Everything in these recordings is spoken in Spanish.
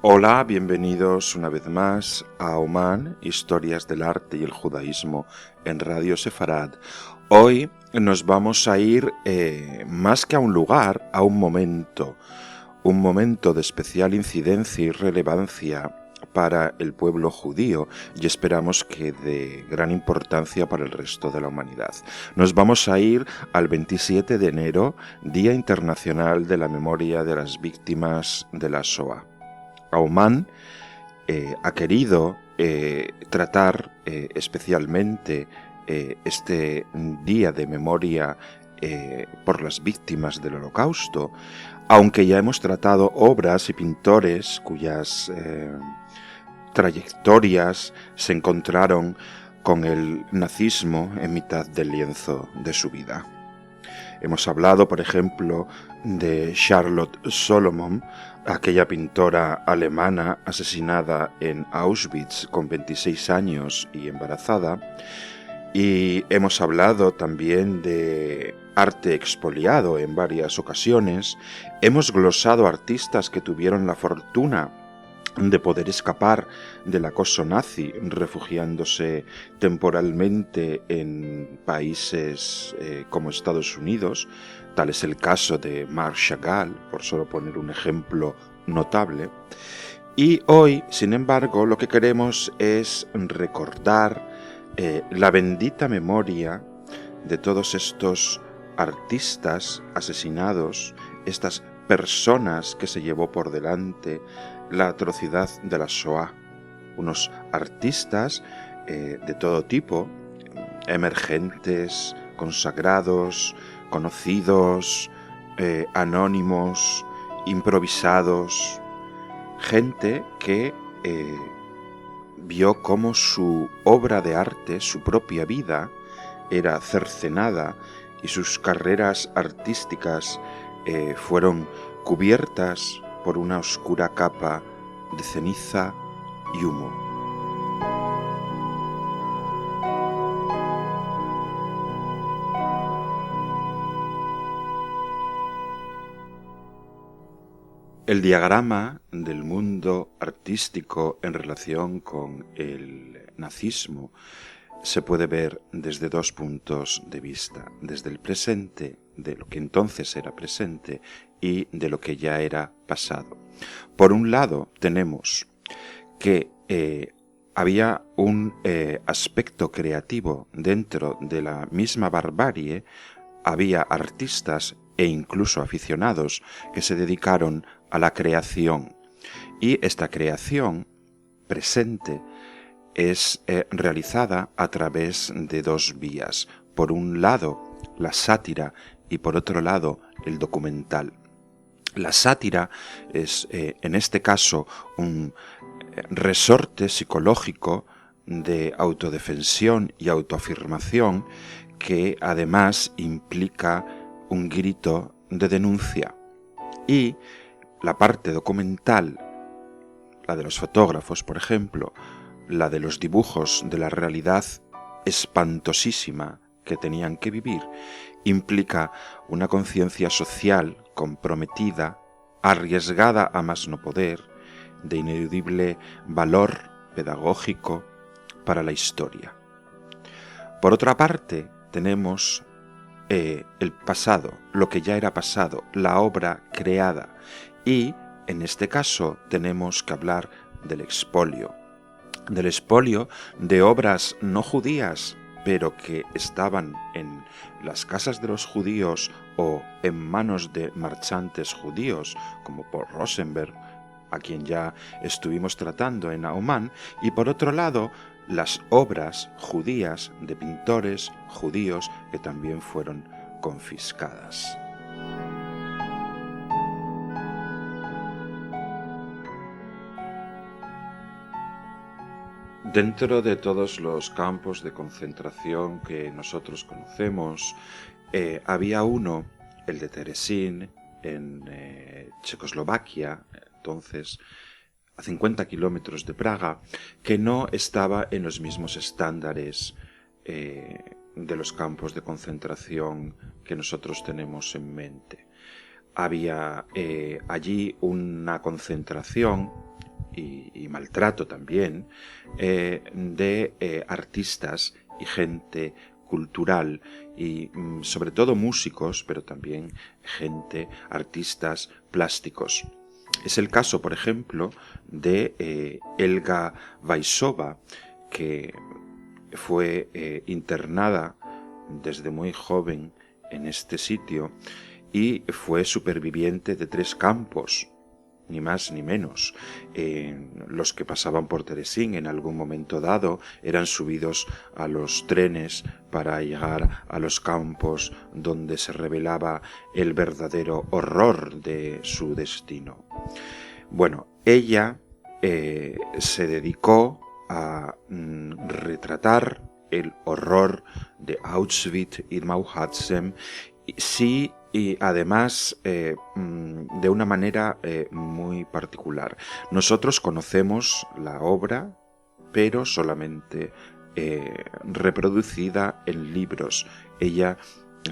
Hola, bienvenidos una vez más a Oman, Historias del Arte y el Judaísmo en Radio Sefarad. Hoy nos vamos a ir más que a un lugar, a un momento de especial incidencia y relevancia para el pueblo judío y esperamos que de gran importancia para el resto de la humanidad. Nos vamos a ir al 27 de enero, Día Internacional de la Memoria de las Víctimas de la Shoah. Oman ha querido tratar especialmente este día de memoria por las víctimas del Holocausto, aunque ya hemos tratado obras y pintores cuyas trayectorias se encontraron con el nazismo en mitad del lienzo de su vida. Hemos hablado, por ejemplo, de Charlotte Solomon, aquella pintora alemana asesinada en Auschwitz con 26 años y embarazada. Y hemos hablado también de arte expoliado en varias ocasiones. Hemos glosado artistas que tuvieron la fortuna de poder escapar del acoso nazi, refugiándose temporalmente en países como Estados Unidos. Tal es el caso de Marc Chagall, por solo poner un ejemplo notable. Y hoy, sin embargo, lo que queremos es recordar la bendita memoria de todos estos artistas asesinados, estas personas que se llevó por delante la atrocidad de la Shoah. Unos artistas de todo tipo, emergentes, consagrados, conocidos, anónimos, improvisados, gente que vio cómo su obra de arte, su propia vida, era cercenada y sus carreras artísticas fueron cubiertas por una oscura capa de ceniza y humo. El diagrama del mundo artístico en relación con el nazismo se puede ver desde dos puntos de vista, desde el presente, de lo que entonces era presente, y de lo que ya era pasado. Por un lado, tenemos que había un aspecto creativo dentro de la misma barbarie, había artistas e incluso aficionados que se dedicaron a la creación. Y esta creación presente es realizada a través de dos vías. Por un lado, la sátira y por otro lado, el documental. La sátira es, en este caso, un resorte psicológico de autodefensión y autoafirmación que además implica un grito de denuncia. Y la parte documental, la de los fotógrafos, por ejemplo, la de los dibujos de la realidad espantosísima que tenían que vivir, implica una conciencia social comprometida, arriesgada a más no poder, de ineludible valor pedagógico para la historia. Por otra parte, tenemos el pasado, lo que ya era pasado, la obra creada, y en este caso tenemos que hablar del expolio de obras no judías, pero que estaban en las casas de los judíos o en manos de marchantes judíos, como Paul Rosenberg, a quien ya estuvimos tratando en Oman, y por otro lado, las obras judías de pintores judíos que también fueron confiscadas. Dentro de todos los campos de concentración que nosotros conocemos, había uno, el de Terezín, en Checoslovaquia, entonces a 50 kilómetros de Praga, que no estaba en los mismos estándares de los campos de concentración que nosotros tenemos en mente. Había allí una concentración y maltrato también de artistas y gente cultural y sobre todo músicos, pero también artistas plásticos. Es el caso, por ejemplo, de Elga Vaisova, que fue internada desde muy joven en este sitio y fue superviviente de 3 campos, ni más ni menos. Los que pasaban por Terezín en algún momento dado eran subidos a los trenes para llegar a los campos donde se revelaba el verdadero horror de su destino. Bueno, ella se dedicó a retratar el horror de Auschwitz y Mauthausen, sí, y además de una manera muy particular. Nosotros conocemos la obra, pero solamente reproducida en libros. Ella,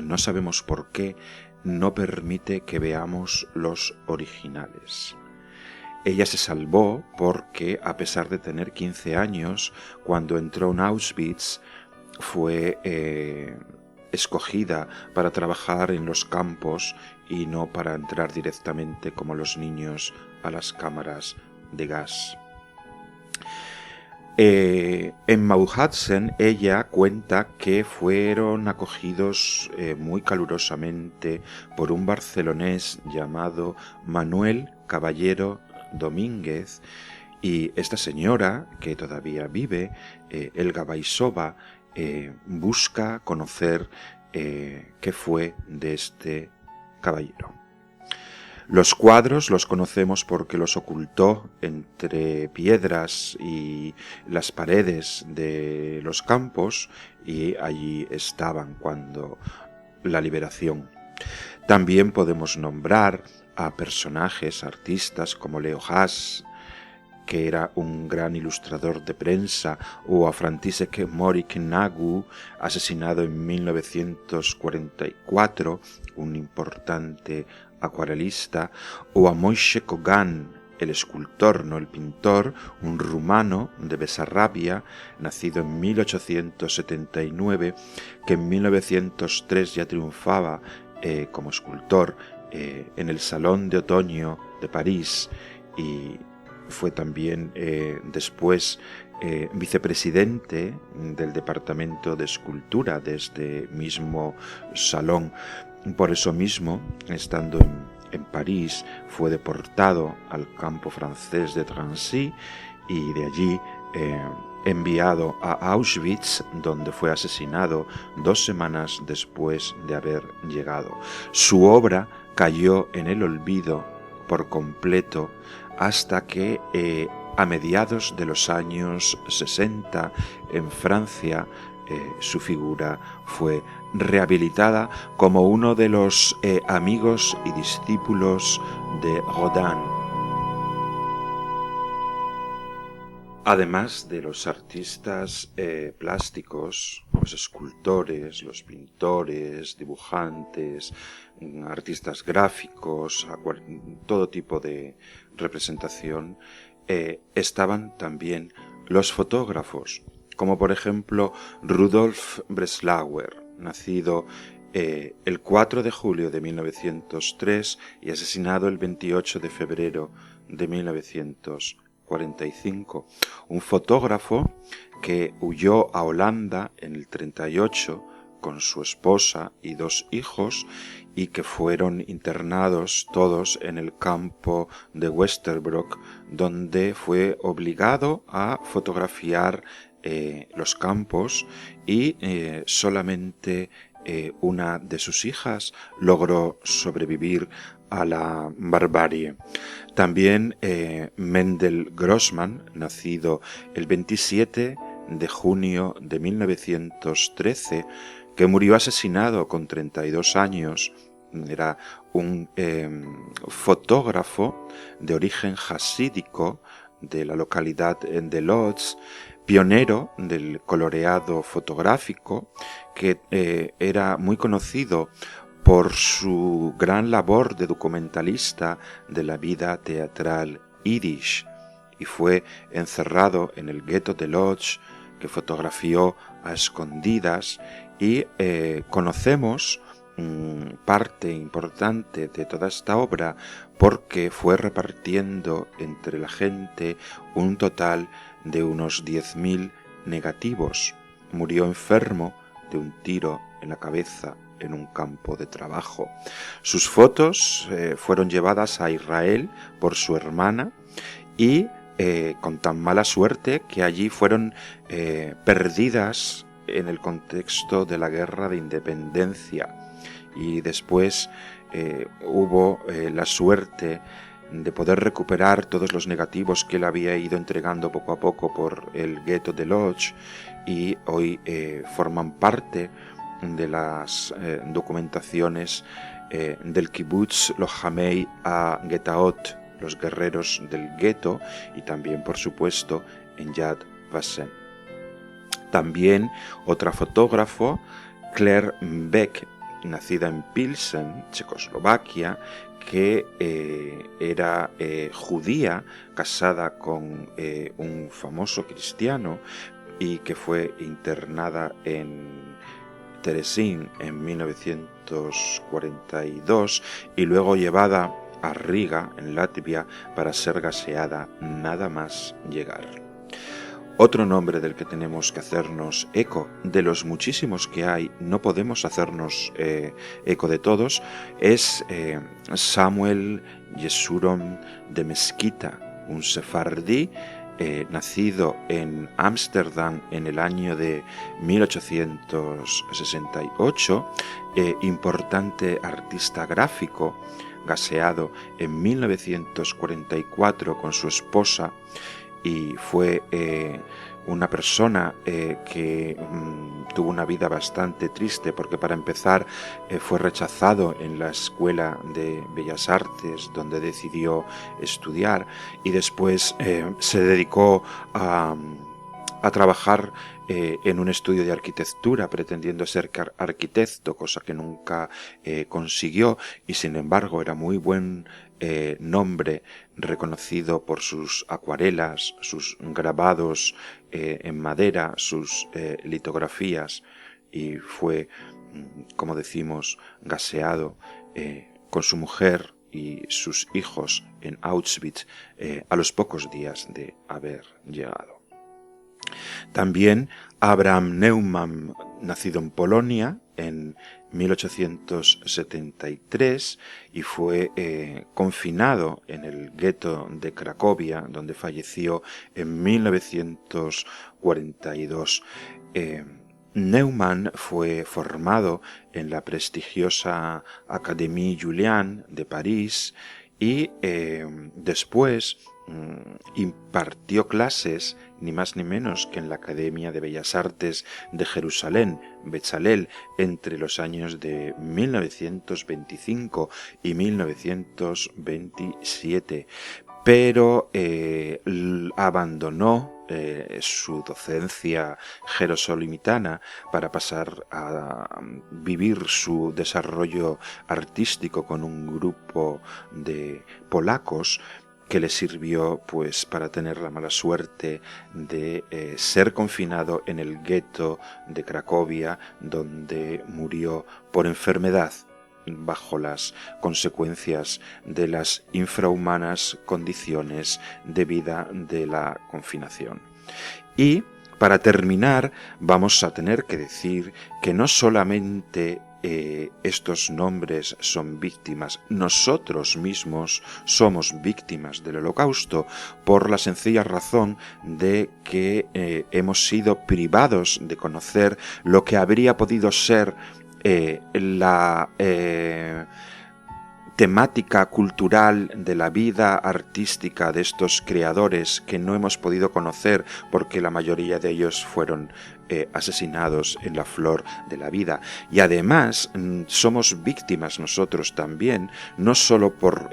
no sabemos por qué, no permite que veamos los originales. Ella se salvó porque, a pesar de tener 15 años, cuando entró en Auschwitz, fue escogida para trabajar en los campos y no para entrar directamente como los niños a las cámaras de gas. En Mauthausen ella cuenta que fueron acogidos muy calurosamente por un barcelonés llamado Manuel Caballero Domínguez, y esta señora, que todavía vive, Elga Vaisova, busca conocer qué fue de este caballero. Los cuadros los conocemos porque los ocultó entre piedras y las paredes de los campos, y allí estaban cuando la liberación. También podemos nombrar a personajes, artistas como Leo Haas, que era un gran ilustrador de prensa, o a František Morik Nagu, asesinado en 1944, un importante acuarelista, o a Moise Kogan, el escultor, no el pintor, un rumano de Besarabia, nacido en 1879, que en 1903 ya triunfaba como escultor en el Salón de Otoño de París, y fue también después vicepresidente del Departamento de Escultura de este mismo salón. Por eso mismo, estando en París, fue deportado al campo francés de Drancy y de allí enviado a Auschwitz, donde fue asesinado 2 semanas después de haber llegado. Su obra cayó en el olvido por completo hasta que a mediados de los años 60 en Francia su figura fue rehabilitada como uno de los amigos y discípulos de Rodin. Además de los artistas plásticos, los escultores, los pintores, dibujantes, artistas gráficos, todo tipo de representación, estaban también los fotógrafos, como por ejemplo Rudolf Breslauer, nacido el 4 de julio de 1903 y asesinado el 28 de febrero de 1945, un fotógrafo que huyó a Holanda en el 38 con su esposa y 2 hijos, y que fueron internados todos en el campo de Westerbroek, donde fue obligado a fotografiar los campos, y solamente una de sus hijas logró sobrevivir a la barbarie. También Mendel Grossman, nacido el 27 de junio de 1913, que murió asesinado con 32 años, era un fotógrafo de origen jasídico de la localidad de Lodz, pionero del coloreado fotográfico, que era muy conocido por su gran labor de documentalista de la vida teatral yiddish, y fue encerrado en el gueto de Łódź, que fotografió a escondidas, y conocemos parte importante de toda esta obra porque fue repartiendo entre la gente un total de unos 10.000 negativos. Murió enfermo de un tiro en la cabeza en un campo de trabajo. Sus fotos fueron llevadas a Israel por su hermana y con tan mala suerte que allí fueron perdidas en el contexto de la Guerra de Independencia, y después hubo la suerte de poder recuperar todos los negativos que él había ido entregando poco a poco por el gueto de Łódź, y hoy forman parte de las documentaciones del kibbutz Lochamei HaGetaot, los guerreros del gueto, y también, por supuesto, en Yad Vashem. También otra fotógrafo, Claire Beck, nacida en Pilsen, Checoslovaquia, que era judía, casada con un famoso cristiano, y que fue internada en Terezín en 1942 y luego llevada a Riga, en Latvia, para ser gaseada nada más llegar. Otro nombre del que tenemos que hacernos eco, de los muchísimos que hay, no podemos hacernos eco de todos, es Samuel Yeshurun de Mesquita, un sefardí nacido en Ámsterdam en el año de 1868, importante artista gráfico, gaseado en 1944 con su esposa, y fue una persona que tuvo una vida bastante triste porque, para empezar, fue rechazado en la Escuela de Bellas Artes donde decidió estudiar, y después se dedicó a trabajar en un estudio de arquitectura pretendiendo ser arquitecto, cosa que nunca consiguió, y sin embargo era muy buen nombre, reconocido por sus acuarelas, sus grabados en madera, sus litografías, y fue, como decimos, gaseado con su mujer y sus hijos en Auschwitz a los pocos días de haber llegado. También Abraham Neumann, nacido en Polonia en 1873 y fue confinado en el gueto de Cracovia, donde falleció en 1942. Neumann fue formado en la prestigiosa Académie Julian de París y después impartió clases ni más ni menos que en la Academia de Bellas Artes de Jerusalén, Betzalel, entre los años de 1925 y 1927, pero abandonó su docencia jerosolimitana para pasar a vivir su desarrollo artístico con un grupo de polacos, que le sirvió pues para tener la mala suerte de ser confinado en el gueto de Cracovia, donde murió por enfermedad bajo las consecuencias de las infrahumanas condiciones de vida de la confinación. Y para terminar, vamos a tener que decir que no solamente estos nombres son víctimas, nosotros mismos somos víctimas del Holocausto, por la sencilla razón de que hemos sido privados de conocer lo que habría podido ser la temática cultural de la vida artística de estos creadores, que no hemos podido conocer porque la mayoría de ellos fueron asesinados en la flor de la vida. Y además somos víctimas nosotros también, no solo por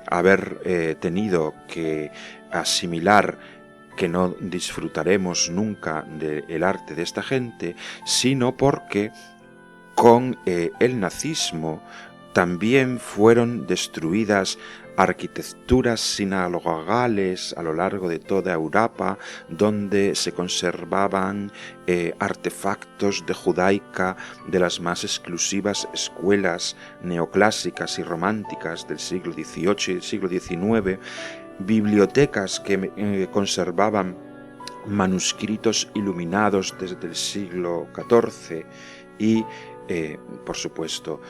haber tenido que asimilar que no disfrutaremos nunca del arte de esta gente, sino porque con el nazismo También fueron destruidas arquitecturas sinagogales a lo largo de toda Europa, donde se conservaban artefactos de judaica de las más exclusivas escuelas neoclásicas y románticas del siglo XVIII y del siglo XIX, bibliotecas que conservaban manuscritos iluminados desde el siglo XIV y, por supuesto,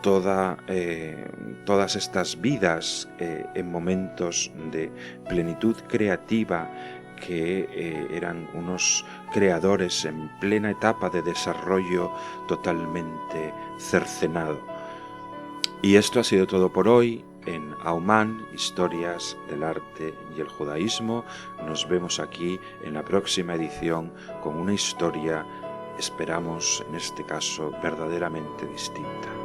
todas estas vidas en momentos de plenitud creativa que eran unos creadores en plena etapa de desarrollo totalmente cercenado. Y esto ha sido todo por hoy en Aumán, Historias del Arte y el Judaísmo. Nos vemos aquí en la próxima edición con una historia, esperamos en este caso, verdaderamente distinta.